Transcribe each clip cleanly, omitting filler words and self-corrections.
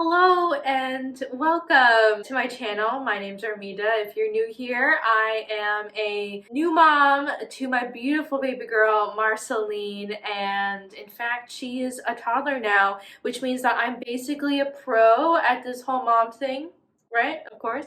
Hello and welcome to my channel. My name's Armida. If you're new here, I am a new mom to my beautiful baby girl, Marceline, and in fact, she is a toddler now, which means that I'm basically a pro at this whole mom thing. Right, of course.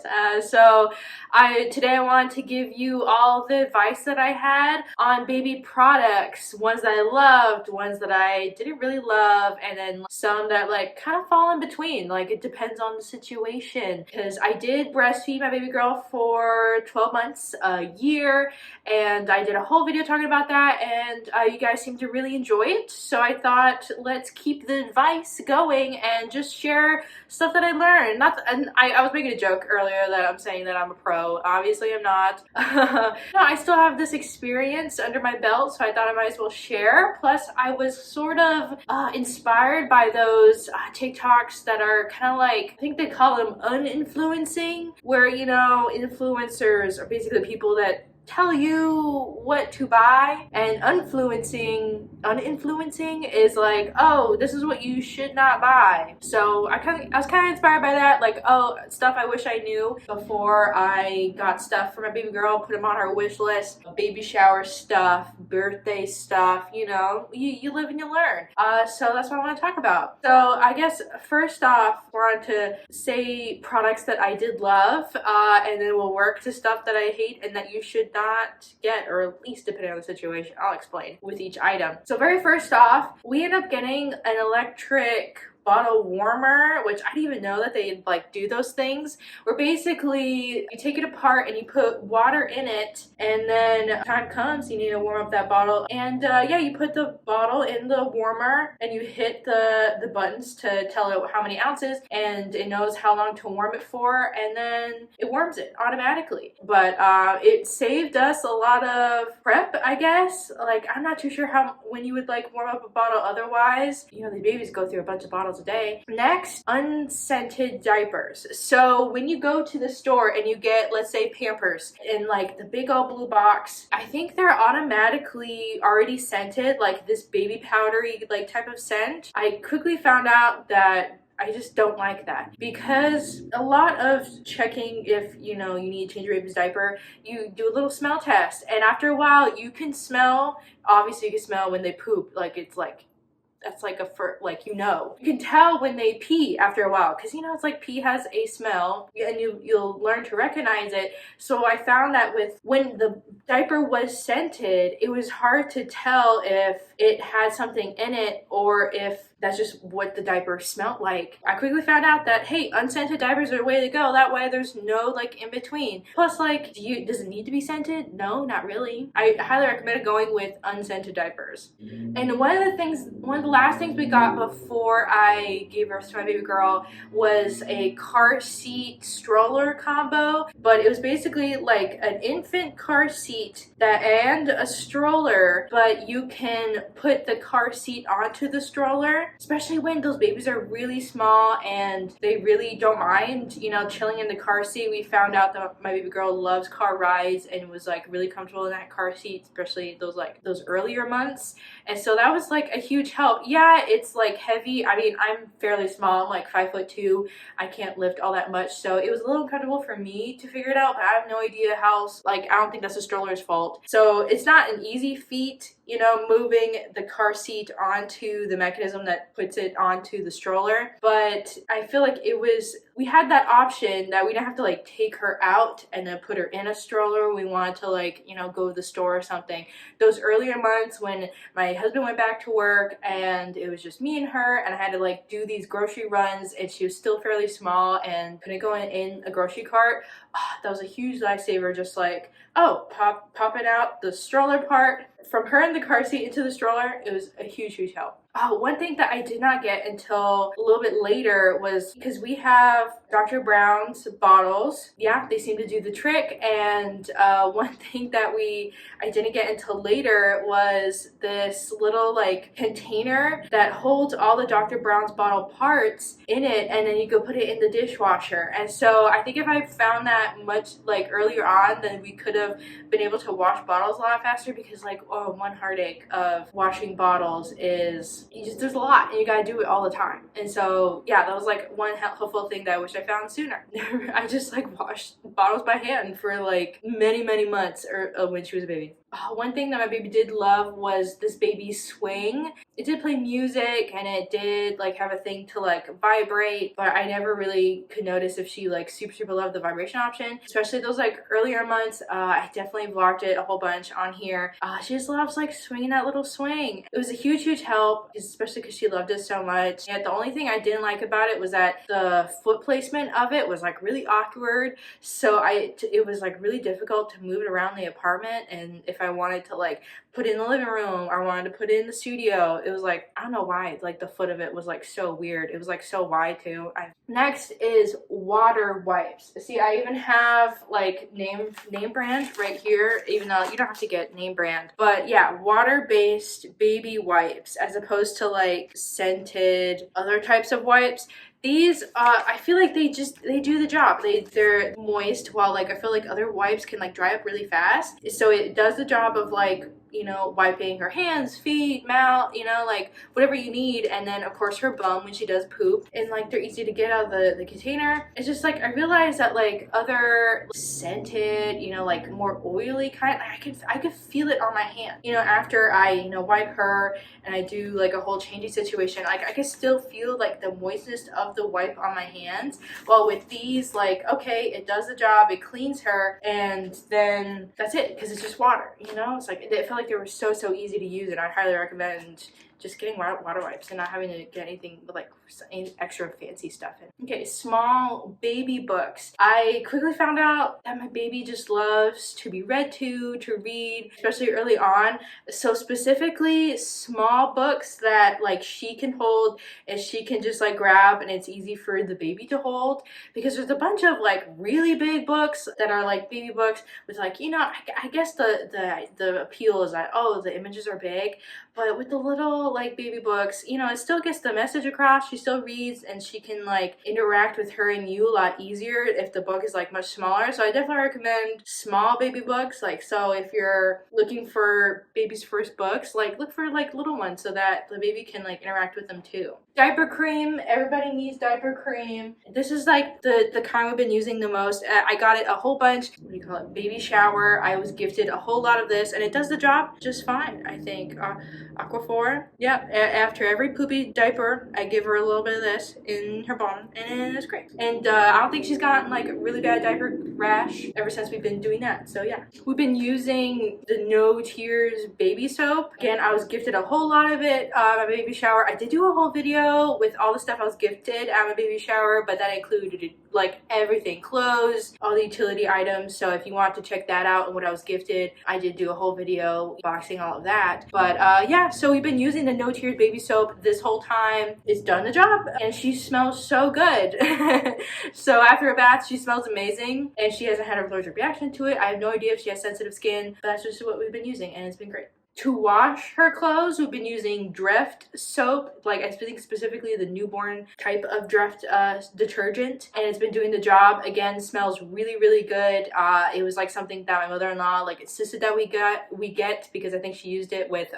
Today I wanted to give you all the advice that I had on baby products, ones that I loved, ones that I didn't really love, and then some that like kind of fall in between. Like it depends on the situation. Because I did breastfeed my baby girl for 12 months, a year, and I did a whole video talking about that, and you guys seem to really enjoy it. So I thought let's keep the advice going and just share stuff that I learned. I was making a joke earlier that I'm saying that I'm a pro. Obviously I'm not. No, I still have this experience under my belt, so I thought I might as well share. Plus I was sort of inspired by those TikToks that are kind of like, I think they call them uninfluencing, where, you know, influencers are basically people that tell you what to buy, and uninfluencing is like, oh, this is what you should not buy. So I was kind of inspired by that, like, oh, stuff I wish I knew before I got stuff for my baby girl, put them on her wish list, baby shower stuff, birthday stuff, you know, you live and you learn. So that's what I want to talk about. So I guess first off, I wanted to say products that I did love, and then we'll work to stuff that I hate and that you should not get, or at least depending on the situation. I'll explain with each item. So very first off, we end up getting an electric bottle warmer, which I didn't even know that they like do those things, where basically you take it apart and you put water in it, and then time comes you need to warm up that bottle, and yeah, you put the bottle in the warmer and you hit the buttons to tell it how many ounces, and it knows how long to warm it for, and then it warms it automatically. But it saved us a lot of prep, I guess. Like, I'm not too sure when you would like warm up a bottle otherwise. You know, the babies go through a bunch of bottles a day. Next, unscented diapers. So when you go to the store and you get, let's say, Pampers in like the big old blue box, I think they're automatically already scented, like this baby powdery like type of scent. I quickly found out that I just don't like that, because a lot of checking if, you know, you need to change your baby's diaper, you do a little smell test, and after a while you can smell, obviously you can smell when they poop, like it's like, that's like like, you know, you can tell when they pee after a while, because, you know, it's like pee has a smell, and you'll learn to recognize it. So I found that when the diaper was scented, it was hard to tell if it had something in it or if that's just what the diaper smelled like. I quickly found out that, hey, unscented diapers are the way to go. That way there's no like in between. Plus, like, does it need to be scented? No, not really. I highly recommend going with unscented diapers. And one of the last things we got before I gave birth to my baby girl was a car seat stroller combo, but it was basically like an infant car seat and a stroller, but you can put the car seat onto the stroller, especially when those babies are really small and they really don't mind, you know, chilling in the car seat. We found out that my baby girl loves car rides and was like really comfortable in that car seat, especially those earlier months. And so that was like a huge help. Yeah, it's like heavy. I mean, I'm fairly small. I'm like 5'2". I can't lift all that much. So it was a little uncomfortable for me to figure it out, but I have no idea how, like, I don't think that's the stroller's fault. So it's not an easy feat, you know, moving the car seat onto the mechanism that puts it onto the stroller. But I feel like we had that option that we didn't have to like take her out and then put her in a stroller. We wanted to, like, you know, go to the store or something. Those earlier months when my husband went back to work and it was just me and her, and I had to like do these grocery runs, and she was still fairly small and couldn't go in a grocery cart. That was a huge lifesaver. Just like, oh, pop it out the stroller part, from her in the car seat into the stroller. It was a huge help. Oh, one thing that I did not get until a little bit later was, because we have have Dr. Brown's bottles. Yeah, they seem to do the trick. And one thing that I didn't get until later was this little like container that holds all the Dr. Brown's bottle parts in it, and then you go put it in the dishwasher. And so I think if I found that much like earlier on, then we could have been able to wash bottles a lot faster, because like, oh, one heartache of washing bottles is there's a lot and you gotta do it all the time. And so yeah, that was like one helpful thing that I wish I found sooner. I just like washed bottles by hand for like many months when she was a baby. One thing that my baby did love was this baby swing. It did play music and it did like have a thing to like vibrate, but I never really could notice if she like super loved the vibration option, especially those like earlier months. I definitely vlogged it a whole bunch on here. She just loves like swinging that little swing. It was a huge help, especially because she loved it so much. Yet the only thing I didn't like about it was that the foot placement of it was like really awkward, so it was like really difficult to move it around the apartment. And if I wanted to like put it in the living room or I wanted to put it in the studio, it was like, I don't know why, like the foot of it was like so weird. It was like so wide too. Next is water wipes. See, I even have like name brand right here, even though you don't have to get name brand. But yeah, water-based baby wipes as opposed to like scented other types of wipes. These, I feel like they do the job. They're moist, while like I feel like other wipes can like dry up really fast. So it does the job of like, you know, wiping her hands, feet, mouth, you know, like whatever you need. And then of course her bum when she does poop, and like they're easy to get out of the container. It's just like, I realized that like other scented, you know, like more oily kind, I could feel it on my hand, you know, after I, you know, wipe her and I do like a whole changing situation. Like I can still feel like the moistness of the wipe on my hands. While with these, like, okay, it does the job, it cleans her, and then that's it, because it's just water, you know. It's like, it felt like they were so easy to use, and I highly recommend just getting water wipes and not having to get anything with like any extra fancy stuff in. Okay, small baby books. I quickly found out that my baby just loves to be read to read, especially early on. So specifically small books that like she can hold and she can just like grab, and it's easy for the baby to hold, because there's a bunch of like really big books that are like baby books with like, you know, I guess the appeal is that, oh, the images are big, but with the little like baby books, you know, it still gets the message across. She still reads, and she can like interact with her and you a lot easier if the book is like much smaller. So I definitely recommend small baby books. Like, so if you're looking for baby's first books, like look for like little ones so that the baby can like interact with them too. Diaper cream. Everybody needs diaper cream. This is like the kind we've been using the most. I got it a whole bunch. What do you call it? Baby shower. I was gifted a whole lot of this, and it does the job just fine, I think. Aquaphor. Yeah, after every poopy diaper, I give her a little bit of this in her bottom, and it's great. And I don't think she's gotten like a really bad diaper rash ever since we've been doing that. So yeah, we've been using the No Tears baby soap. Again, I was gifted a whole lot of it. My baby shower. I did do a whole video with all the stuff I was gifted at my baby shower, but that included like everything, clothes, all the utility items. So if you want to check that out and what I was gifted, I did do a whole video boxing all of that. But yeah, so we've been using the No Tears baby soap this whole time. It's done the job, and she smells so good. So after a bath, she smells amazing, and she hasn't had an allergic reaction to it. I have no idea if she has sensitive skin, but that's just what we've been using, and it's been great. To wash her clothes, we've been using Dreft soap, like I think specifically the newborn type of Dreft detergent, and it's been doing the job. Again, smells really good. It was like something that my mother-in-law like insisted that we get because I think she used it with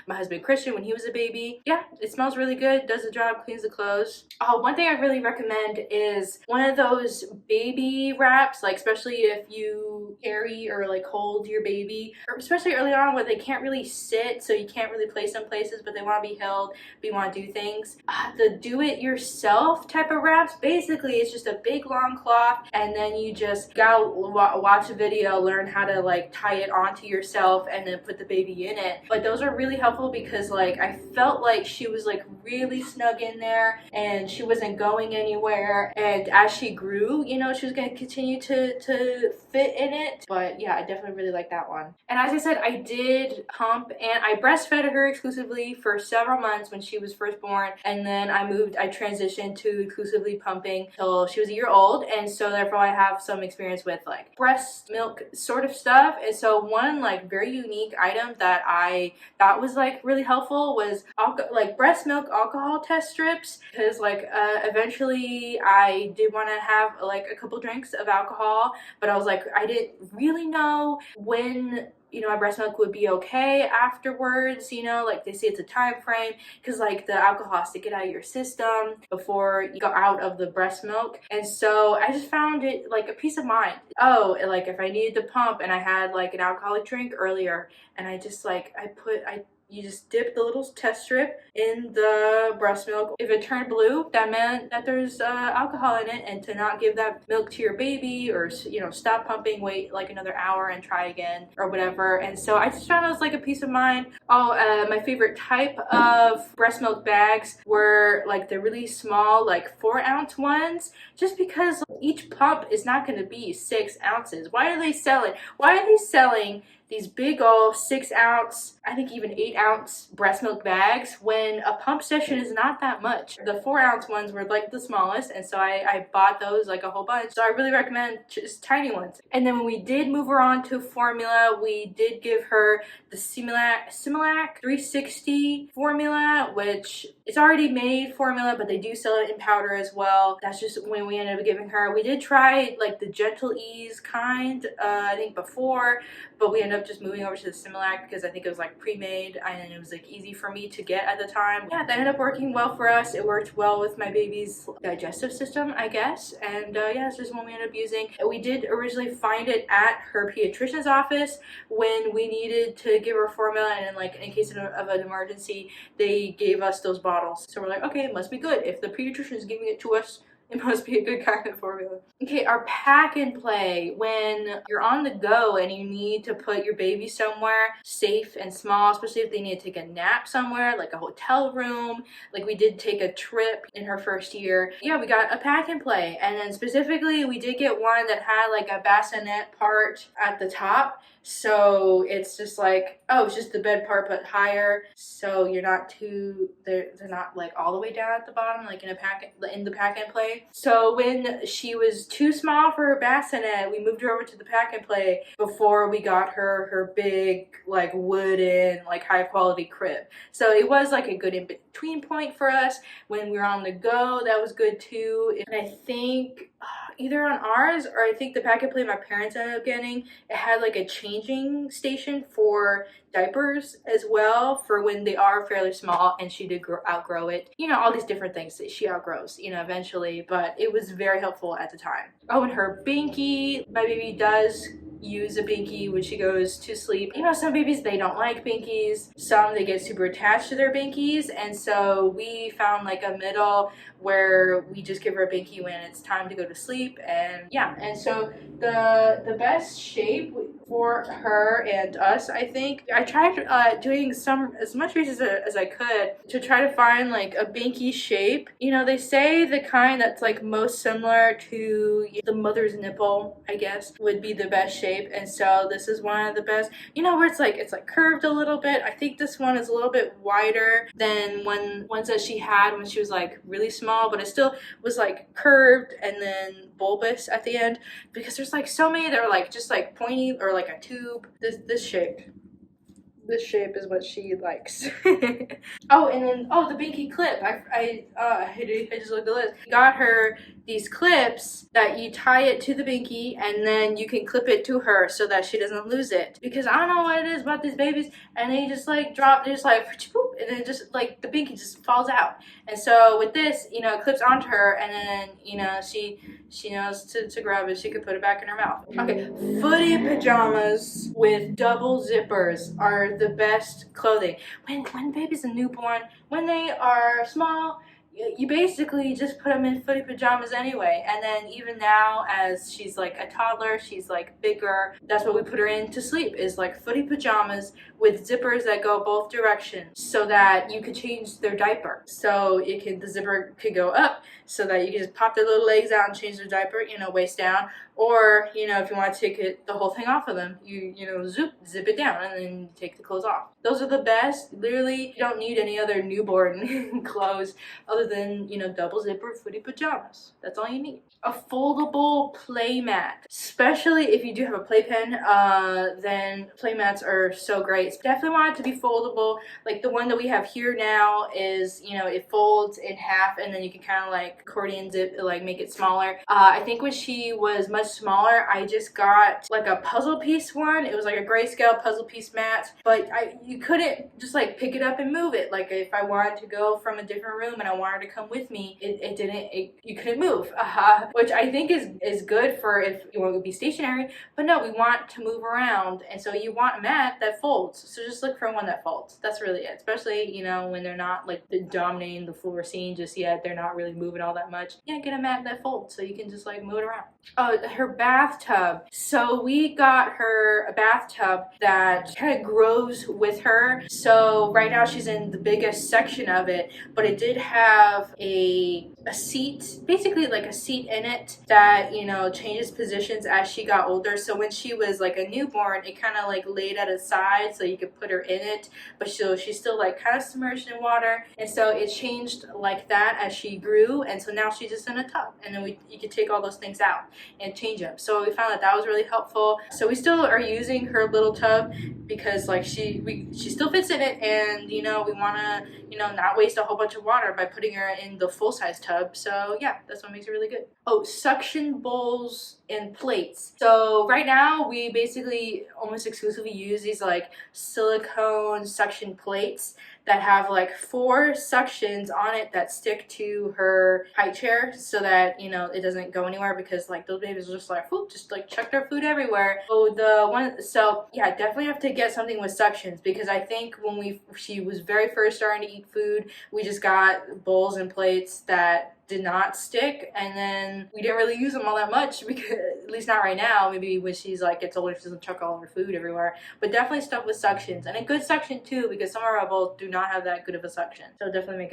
my husband Christian when he was a baby. Yeah, it smells really good, does the job, cleans the clothes. One thing I really recommend is one of those baby wraps, like especially if you carry or like hold your baby, or especially early on where they can't really sit, so you can't really place them places, but they want to be held, but you want to do things. The do-it-yourself type of wraps, basically it's just a big long cloth, and then you just gotta watch a video, learn how to like tie it onto yourself, and then put the baby in it. But those are really helpful because like I felt like she was like really snug in there, and she wasn't going anywhere, and as she grew, you know, she was going to continue to fit in it. But yeah, I definitely really like that one. And as I said, I did pump, and I breastfed her exclusively for several months when she was first born, and then I transitioned to exclusively pumping till she was a year old, and so therefore I have some experience with like breast milk sort of stuff. And so one like very unique item that I thought was like really helpful was like breast milk alcohol test strips, because like eventually I did want to have like a couple drinks of alcohol, but I was like, I didn't really know when, you know, my breast milk would be okay afterwards, you know, like they say it's a time frame, because like the alcohol has to get out of your system before you go out of the breast milk. And so I just found it like a peace of mind. Oh, like if I needed to pump and I had like an alcoholic drink earlier, and I just like you just dip the little test strip in the breast milk. If it turned blue, that meant that there's alcohol in it, and to not give that milk to your baby, or, you know, stop pumping, wait like another hour and try again or whatever. And so I just found it was like a peace of mind. Oh, my favorite type of breast milk bags were like the really small, like 4-ounce ones, just because each pump is not going to be 6 ounces. Why are they selling these big old 6-ounce, I think even 8-ounce breast milk bags when a pump session is not that much? The 4-ounce ones were like the smallest, and so I bought those like a whole bunch. So I really recommend just tiny ones. And then when we did move her on to formula, we did give her the Similac 360 formula, which it's already made formula, but they do sell it in powder as well. That's just when we ended up giving her. We did try like the Gentle Ease kind, I think before, but we ended up just moving over to the Similac because I think it was like pre-made and it was like easy for me to get at the time. Yeah, that ended up working well for us. It worked well with my baby's digestive system, I guess. And yeah, this is one we ended up using. We did originally find it at her pediatrician's office when we needed to give her formula, and then like in case of an emergency, they gave us those bottles. So we're like, okay, it must be good. If the pediatrician is giving it to us, it must be a good kind of formula. Okay, our pack and play. When you're on the go and you need to put your baby somewhere safe and small, especially if they need to take a nap somewhere, like a hotel room. Like we did take a trip in her first year. Yeah, we got a pack and play. And then specifically, we did get one that had like a bassinet part at the top. So it's just like, oh, it's just the bed part but higher. So you're not they're not like all the way down at the bottom, like in the pack and play. So when she was too small for her bassinet, we moved her over to the pack and play before we got her big like wooden like high quality crib. So it was like a good in between point for us when we were on the go. That was good too. And I think either on ours or I think the pack and play my parents ended up getting, it had like a changing station for diapers as well for when they are fairly small, and she did outgrow it. You know, all these different things that she outgrows, you know, eventually, but it was very helpful at the time. Oh, and her binky, my baby does use a binky when she goes to sleep. You know, some babies, they don't like binkies. Some, they get super attached to their binkies, and so we found like a middle where we just give her a binky when it's time to go to sleep. And yeah, and so the best shape for her and us, I think, I tried doing as much research as I could to try to find like a binky shape. You know, they say the kind that's like most similar to the mother's nipple, I guess, would be the best shape. And so this is one of the best, you know, where it's like curved a little bit. I think this one is a little bit wider than ones that she had when she was like really small, but it still was like curved and then bulbous at the end, because there's like so many that are like just like pointy or like a tube. This shape is what she likes. Oh, and then the binky clip. I just looked at the list. Got her these clips that you tie it to the binky, and then you can clip it to her so that she doesn't lose it. Because I don't know what it is about these babies, and they just like drop, they just like and then just like the binky just falls out. And so with this, you know, it clips onto her, and then, you know, she knows to grab it. She could put it back in her mouth. Okay, footy pajamas with double zippers are the best clothing. When baby's a newborn, when they are small, you basically just put them in footy pajamas anyway. And then even now, as she's like a toddler, she's like bigger, that's what we put her in to sleep, is like footy pajamas with zippers that go both directions, so that you could change their diaper. So the zipper could go up so that you can just pop their little legs out and change their diaper, waist down. Or, if you want to take the whole thing off of them, you zip it down and then take the clothes off. Those are the best. Literally, you don't need any other newborn clothes other than, double zipper footy pajamas. That's all you need. A foldable play mat. Especially if you do have a playpen, then play mats are so great. Definitely want it to be foldable. Like the one that we have here now is, it folds in half and then you can kind of like accordion zip, like make it smaller. I think when she was much smaller, I just got like a puzzle piece one. It was like a grayscale puzzle piece mat, but you couldn't just like pick it up and move it. Like if I wanted to go from a different room and I wanted to come with me, you couldn't move. Which I think is good for if you want to be stationary, but no, we want to move around, and so you want a mat that folds. So just look for one that folds. That's really it. Especially when they're not like dominating the floor scene just yet, they're not really moving all that much. Yeah, get a mat that folds so you can just like move it around. Her bathtub. So we got her a bathtub that kind of grows with her. So right now she's in the biggest section of it, but it did have a seat, basically like a seat in it that changes positions as she got older. So when she was like a newborn, it kind of like laid at its side so you could put her in it, but she's still like kind of submerged in water, and so it changed like that as she grew, and so now she's just in a tub, and then you could take all those things out and change them. So we found that was really helpful. So we still are using her little tub because like she still fits in it, and we want to not waste a whole bunch of water by putting her in the full-size tub. So yeah, that's what makes it really good. Suction bowls and plates. So right now we basically almost exclusively use these like silicone suction plates that have like 4 suctions on it that stick to her high chair so that it doesn't go anywhere, because like those babies are just like whoop, just like chuck their food everywhere. So yeah, definitely have to get something with suctions, because I think when she was very first starting to eat food, we just got bowls and plates that did not stick, and then we didn't really use them all that much, because at least not right now. Maybe when she's like gets older, she doesn't chuck all of her food everywhere, but definitely stuff with suctions, and a good suction too, because some of our bowls do not have that good of a suction. So definitely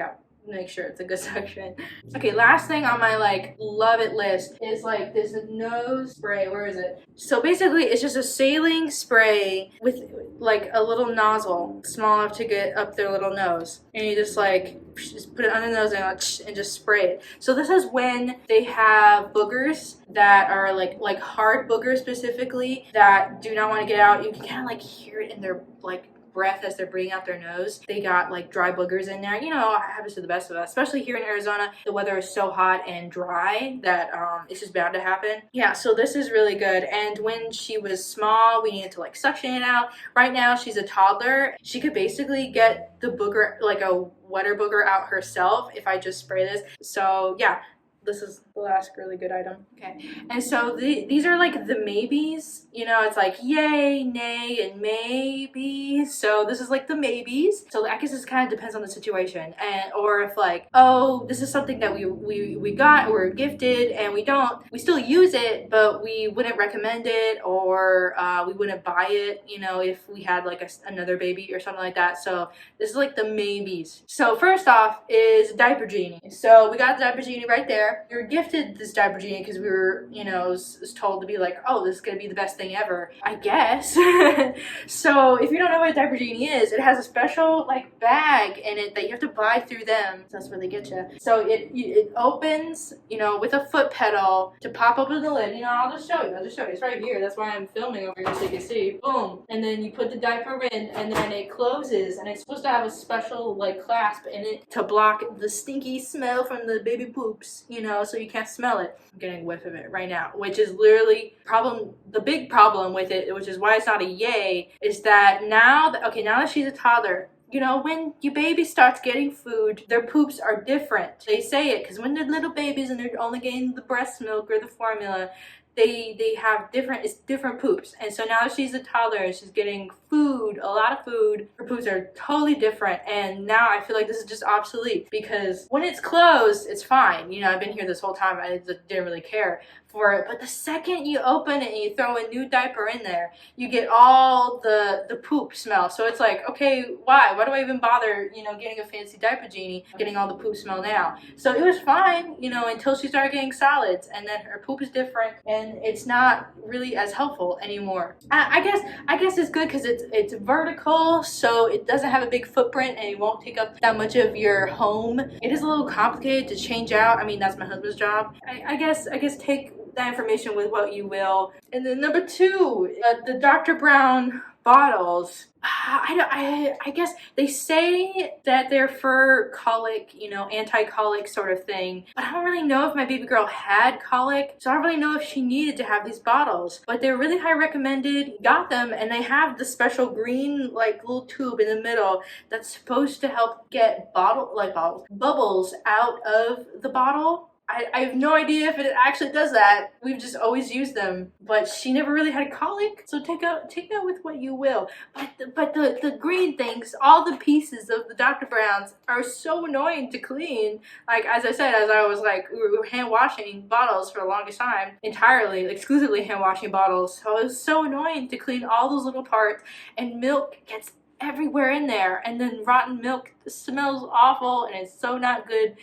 make sure it's a good suction. Okay, last thing on my like love it list is like this nose spray. Where is it? So basically it's just a saline spray with like a little nozzle small enough to get up their little nose, and you just put it on the nose and just spray it. So this is when they have boogers that are like hard boogers specifically that do not want to get out. You can kind of like hear it in their like breath as they're breathing out their nose. They got like dry boogers in there. It happens to the best of us, especially here in Arizona. The weather is so hot and dry that it's just bound to happen. Yeah, so this is really good. And when she was small, we needed to like suction it out. Right now she's a toddler. She could basically get the booger, like a wetter booger, out herself if I just spray this. So yeah, this is the last really good item. Okay, and so these are like the maybes. It's like yay, nay, and maybe. So this is like the maybes. So I guess this kind of depends on the situation, or if like, oh, this is something that we got, we're gifted, and we still use it, but we wouldn't recommend it, or we wouldn't buy it, if we had like another baby or something like that. So this is like the maybes. So first off is Diaper Genie. So we got the Diaper Genie right there. We were gifted this Diaper Genie because we were, was told to be like, oh, this is gonna be the best thing ever, I guess. So if you don't know what a Diaper Genie is, it has a special like bag in it that you have to buy through them. So that's where they get you. So it opens, with a foot pedal to pop open the lid. I'll just show you. It's right here. That's why I'm filming over here so you can see. Boom. And then you put the diaper in, and then it closes, and it's supposed to have a special like clasp in it to block the stinky smell from the baby poops, so you can't smell it. I'm getting a whiff of it right now, which is literally the big problem with it, which is why it's not a yay, is that now that she's a toddler, when your baby starts getting food, their poops are different. They say it because when they're little babies and they're only getting the breast milk or the formula, they have different poops. And so now she's a toddler and she's getting food food, a lot of food. Her poops are totally different, and now I feel like this is just obsolete because when it's closed, it's fine. You know, I've been here this whole time. I didn't really care for it, but the second you open it and you throw a new diaper in there, you get all the poop smell. So it's like, okay, why do I even bother, you know, getting a fancy Diaper Genie, getting all the poop smell now? So it was fine, you know, until she started getting solids, and then her poop is different and it's not really as helpful anymore. I guess it's good because it's vertical, so it doesn't have a big footprint and it won't take up that much of your home. It is a little complicated to change out. I mean, that's my husband's job. I guess take that information with what you will. And then number two, the Dr. Brown bottles. I guess they say that they're for colic, you know, anti-colic sort of thing. But I don't really know if my baby girl had colic, so I don't really know if she needed to have these bottles. But they're really high recommended. Got them, and they have the special green like little tube in the middle that's supposed to help get bubbles out of the bottle. I have no idea if it actually does that. We've just always used them, but she never really had colic, so take that with what you will. But the green things, all the pieces of the Dr. Browns are so annoying to clean. Like, as I said, as I was like, we were hand washing bottles for the longest time, exclusively hand washing bottles. So it was so annoying to clean all those little parts, and milk gets everywhere in there, and then rotten milk smells awful, and it's so not good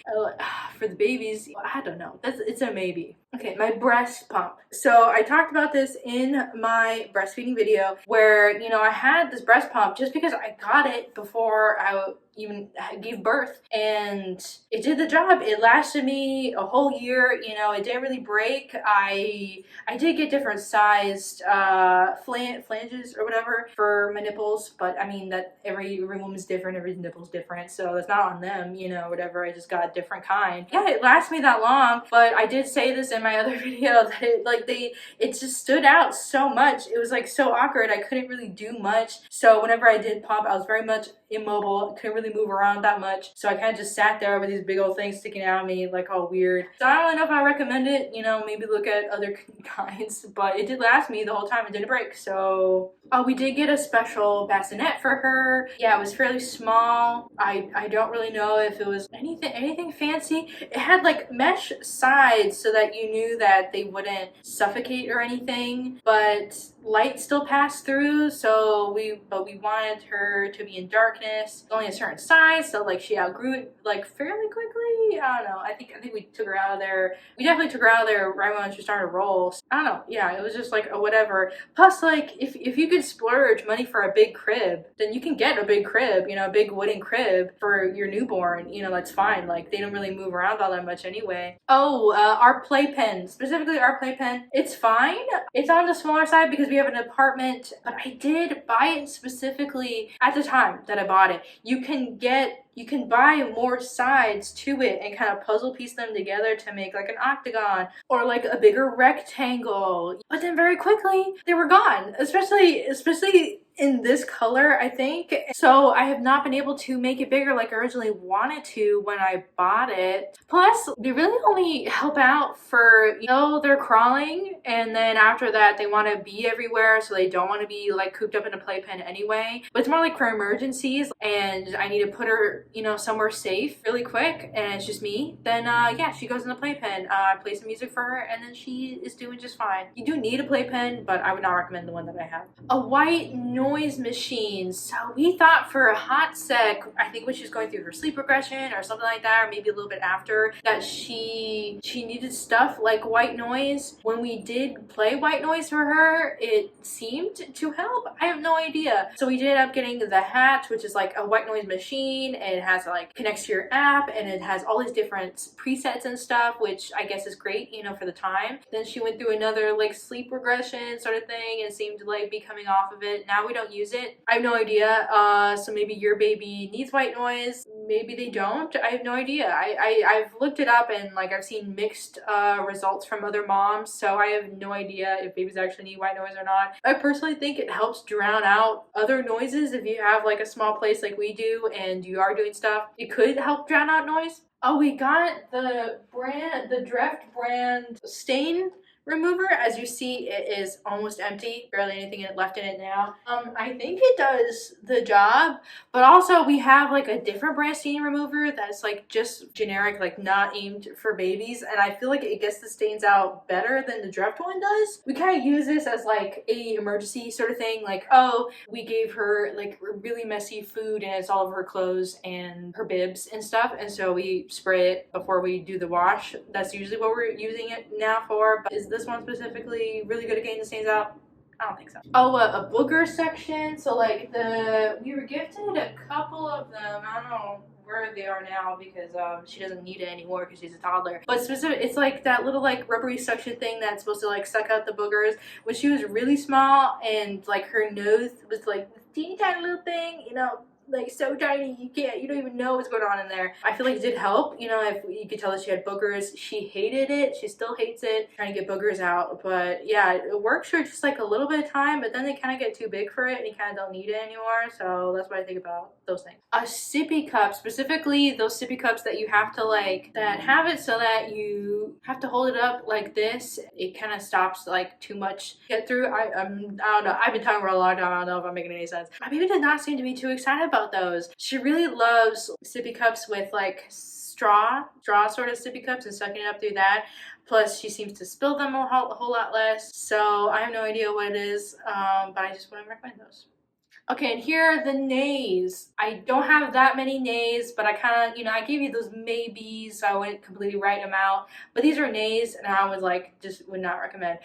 for the babies. I don't know, it's a maybe. Okay, my breast pump. So I talked about this in my breastfeeding video where, you know, I had this breast pump just because I got it before I even gave birth, and it did the job. It lasted me a whole year. You know, it didn't really break. I did get different sized flanges or whatever for my nipples, but I mean that every woman's different, every nipple's different, so that's not on them, you know, whatever. I just got a different kind. Yeah, it lasted me that long, but I did say this in my other video that it just stood out so much. It was like so awkward. I couldn't really do much. So whenever I did pump, I was very much immobile. Couldn't really move around that much. So I kind of just sat there with these big old things sticking out of me, like all weird. So I don't really know if I recommend it. You know, maybe look at other kinds. But it did last me the whole time. It didn't break. So we did get a special bassinet for her. Yeah, it was fairly small. I don't really know if it was anything fancy. It had like mesh sides so that you knew that they wouldn't suffocate or anything, but light still passed through. So we wanted her to be in darkness. Only a certain size, so like she outgrew it like fairly quickly. I don't know. I think we took her out of there. We definitely took her out of there right when she started to roll. I don't know. Yeah, it was just like a whatever. Plus, like if you could splurge money for a big crib, then you can get a big crib. You know, a big wooden crib for your newborn. You know, that's fine. Like they don't really move around all that much anyway. Our playpen, specifically our playpen, it's fine. It's on the smaller side because we have an apartment, but I did buy it specifically at the time that I bought it. You can buy more sides to it and kind of puzzle piece them together to make like an octagon or like a bigger rectangle. But then very quickly they were gone, especially in this color, I think. So I have not been able to make it bigger like I originally wanted to when I bought it. Plus, they really only help out for, you know, they're crawling, and then after that they want to be everywhere, so they don't want to be like cooped up in a playpen anyway. But it's more like for emergencies and I need to put her, you know, somewhere safe really quick and it's just me, then yeah, she goes in the playpen. I play some music for her and then she is doing just fine. You do need a playpen, but I would not recommend the one that I have. A white noise machine. So we thought for a hot sec, I think when she was going through her sleep regression or something like that, or maybe a little bit after, that she needed stuff like white noise. When we did play white noise for her, it seemed to help. I have no idea. So we did end up getting the Hat, which is like a white noise machine, and it has like connects to your app and it has all these different presets and stuff, which I guess is great, you know, for the time. Then she went through another like sleep regression sort of thing and it seemed to like be coming off of it. Now we don't use it. I have no idea. So maybe your baby needs white noise, maybe they don't. I have no idea. I've looked it up and like I've seen mixed results from other moms, so I have no idea if babies actually need white noise or not. I personally think it helps drown out other noises. If you have like a small place like we do and you are doing stuff, it could help drown out noise. We got the Dreft brand stain remover. As you see, it is almost empty, barely anything left in it now. I think it does the job, but also we have like a different brand stain remover that's like just generic, like not aimed for babies, and I feel like it gets the stains out better than the Dreft one does. We kind of use this as like a emergency sort of thing, like, oh, we gave her like really messy food and it's all over her clothes and her bibs and stuff, and so we spray it before we do the wash. That's usually what we're using it now for. But is this one specifically really good at getting the stains out? I don't think so. Oh, a booger section. So like we were gifted a couple of them. I don't know where they are now because she doesn't need it anymore because she's a toddler. But it's like that little like rubbery suction thing that's supposed to like suck out the boogers. When she was really small and like her nose was like this teeny tiny little thing, you know, like so tiny you don't even know what's going on in there. I feel like it did help, you know, if you could tell that she had boogers. She hated it, she still hates it, trying to get boogers out. But yeah, it works for just like a little bit of time, but then they kind of get too big for it and you kind of don't need it anymore. So that's what I think about those things. A sippy cup, specifically those sippy cups that you have to like, that have it so that you have to hold it up like this. It kind of stops like too much get through. I don't know, I've been talking for a long time. I don't know if I'm making any sense. My baby did not seem to be too excited about those. She really loves sippy cups with like straw sort of sippy cups and sucking it up through that. Plus she seems to spill them a whole lot less. So I have no idea what it is, but I just wouldn't recommend those. Okay, and here are the nays. I don't have that many nays, but I kind of, you know, I gave you those maybes, so I wouldn't completely write them out. But these are nays, and I was like, just would not recommend.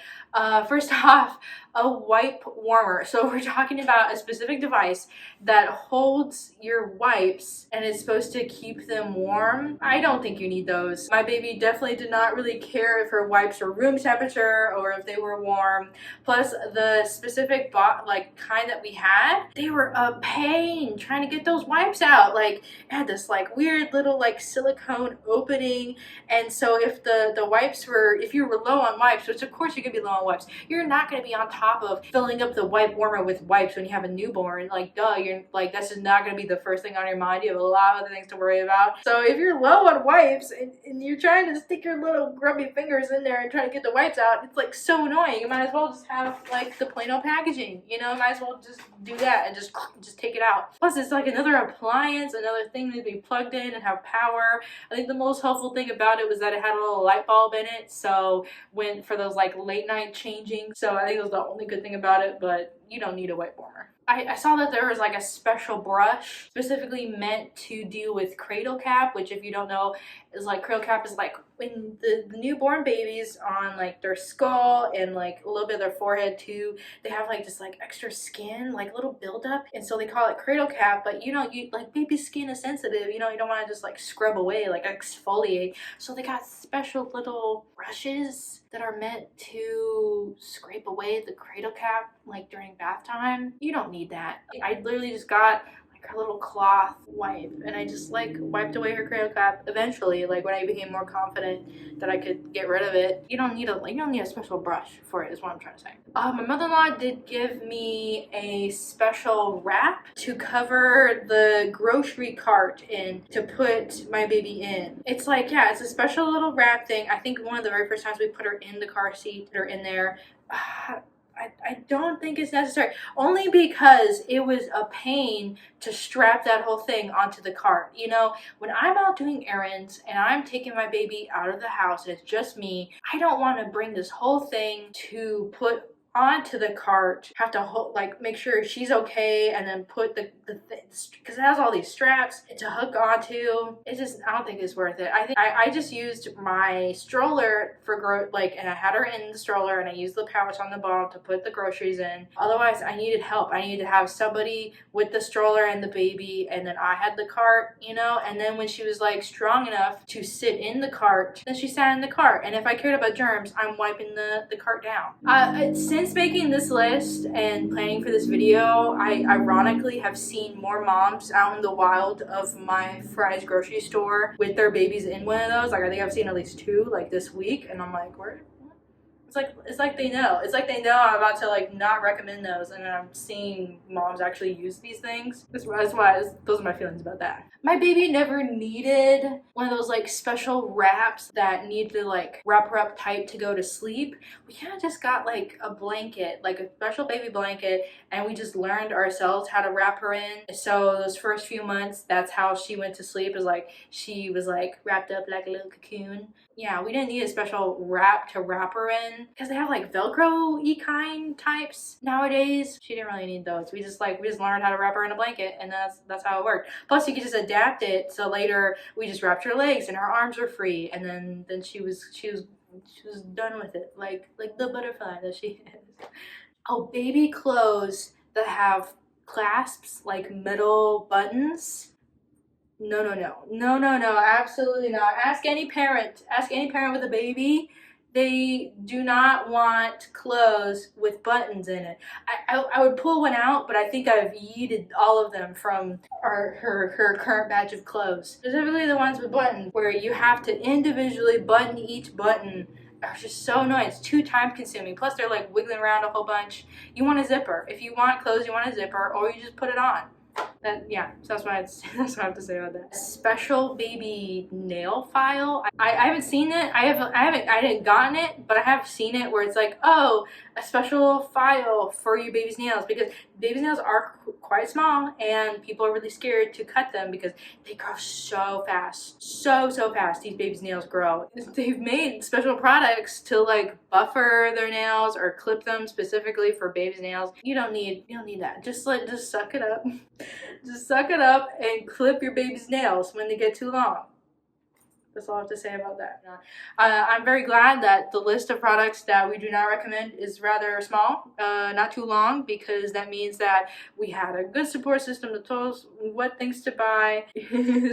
First off, a wipe warmer. So we're talking about a specific device that holds your wipes, and it's supposed to keep them warm. I don't think you need those. My baby definitely did not really care if her wipes were room temperature or if they were warm. Plus, the specific kind that we had, they were a pain trying to get those wipes out. Like, it had this like weird little like silicone opening, and so if the wipes were, if you were low on wipes, which of course you're gonna be low on wipes, you're not gonna be on top of filling up the wipe warmer with wipes when you have a newborn. Like, duh, you're like, that's just not gonna be the first thing on your mind. You have a lot of other things to worry about. So if you're low on wipes and you're trying to stick your little grubby fingers in there and try to get the wipes out, it's like so annoying. You might as well just have like the plain old packaging, you know, might as well just do that and just take it out. Plus, it's like another appliance, another thing to be plugged in and have power. I think the most helpful thing about it was that it had a little light bulb in it, so when for those like late night changing. So I think it was the only good thing about it, but you don't need a wipe warmer. I saw that there was like a special brush specifically meant to deal with cradle cap, which if you don't know is like, cradle cap is like when the newborn babies on like their skull and like a little bit of their forehead too, they have like this like extra skin, like little buildup, and so they call it cradle cap. But you know, you like baby skin is sensitive, you know, you don't want to just like scrub away, like exfoliate. So they got special little brushes that are meant to scrape away the cradle cap like during bath time. You don't need that. I literally just got like her little cloth wipe and I just like wiped away her cradle cap eventually, like when I became more confident that I could get rid of it. You don't need a special brush for it, is what I'm trying to say. My mother-in-law did give me a special wrap to cover the grocery cart in to put my baby in. It's like, yeah, it's a special little wrap thing. I think one of the very first times we put her in the car seat, put her in there, I don't think it's necessary, only because it was a pain to strap that whole thing onto the cart. You know, when I'm out doing errands and I'm taking my baby out of the house and it's just me, I don't want to bring this whole thing to put onto the cart, have to like make sure she's okay, and then put the because it has all these straps to hook onto. It's just, I don't think it's worth it. I think I just used my stroller for and I had her in the stroller and I used the pouch on the bottom to put the groceries in. Otherwise, I needed help. I needed to have somebody with the stroller and the baby, and then I had the cart, you know, and then when she was like strong enough to sit in the cart, then she sat in the cart, and if I cared about germs, I'm wiping the cart down. Since making this list and planning for this video, I ironically have seen more moms out in the wild of my Fry's grocery store with their babies in one of those. Like, I think I've seen at least 2 like this week, and I'm like, where It's like they know. It's like they know I'm about to like not recommend those, and I'm seeing moms actually use these things. That's why those are my feelings about that. My baby never needed one of those like special wraps that need to like wrap her up tight to go to sleep. We kind of just got like a blanket, like a special baby blanket, and we just learned ourselves how to wrap her in. So those first few months, that's how she went to sleep. Is like she was like wrapped up like a little cocoon. Yeah, we didn't need a special wrap to wrap her in because they have like Velcro-y kind types nowadays. She didn't really need those. We just learned how to wrap her in a blanket, and that's how it worked. Plus, you could just adapt it so later we just wrapped her legs and her arms were free, and then she was done with it, like the butterfly that she is. Oh, baby clothes that have clasps like metal buttons. No, no, no, no, no, no, absolutely not. Ask any parent with a baby. They do not want clothes with buttons in it. I would pull one out, but I think I've yeeted all of them from her current batch of clothes. Specifically the ones with buttons, where you have to individually button each button, are just so annoying. It's too time consuming. Plus they're like wiggling around a whole bunch. You want a zipper. If you want clothes, you want a zipper, or you just put it on. Yeah, so that's what I have to say about that. Special baby nail file. I haven't seen it. I haven't gotten it, but I have seen it where it's like, oh, a special file for your baby's nails, because baby's nails are quite small and people are really scared to cut them because they grow so fast. So fast these baby's nails grow. They've made special products to like buffer their nails or clip them specifically for baby's nails. You don't need that. Just suck it up. Just suck it up and clip your baby's nails when they get too long. That's all I have to say about that. I'm very glad that the list of products that we do not recommend is rather small, not too long, because that means that we had a good support system that told us what things to buy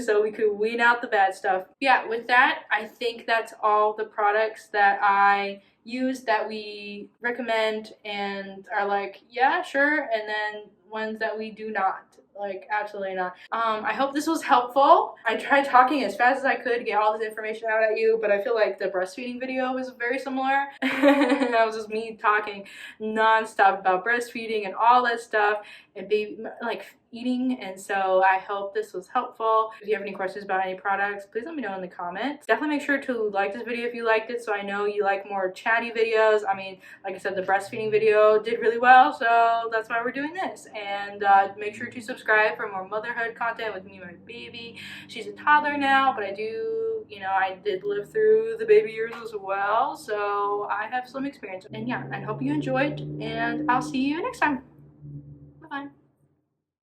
so we could weed out the bad stuff. Yeah, with that, I think that's all the products that I use that we recommend and are like, yeah, sure, and then ones that we do not. Like, absolutely not. I hope this was helpful. I tried talking as fast as I could to get all this information out at you, but I feel like the breastfeeding video was very similar. That was just me talking nonstop about breastfeeding and all that stuff and baby, like eating, and so I hope this was helpful. If you have any questions about any products, please let me know in the comments. Definitely make sure to like this video if you liked it, so I know you like more chatty videos. I mean, like I said, the breastfeeding video did really well, so that's why we're doing this. And make sure to subscribe for more motherhood content with me and my baby. She's a toddler now, but I did live through the baby years as well, so I have some experience. And yeah, I hope you enjoyed, and I'll see you next time. Bye.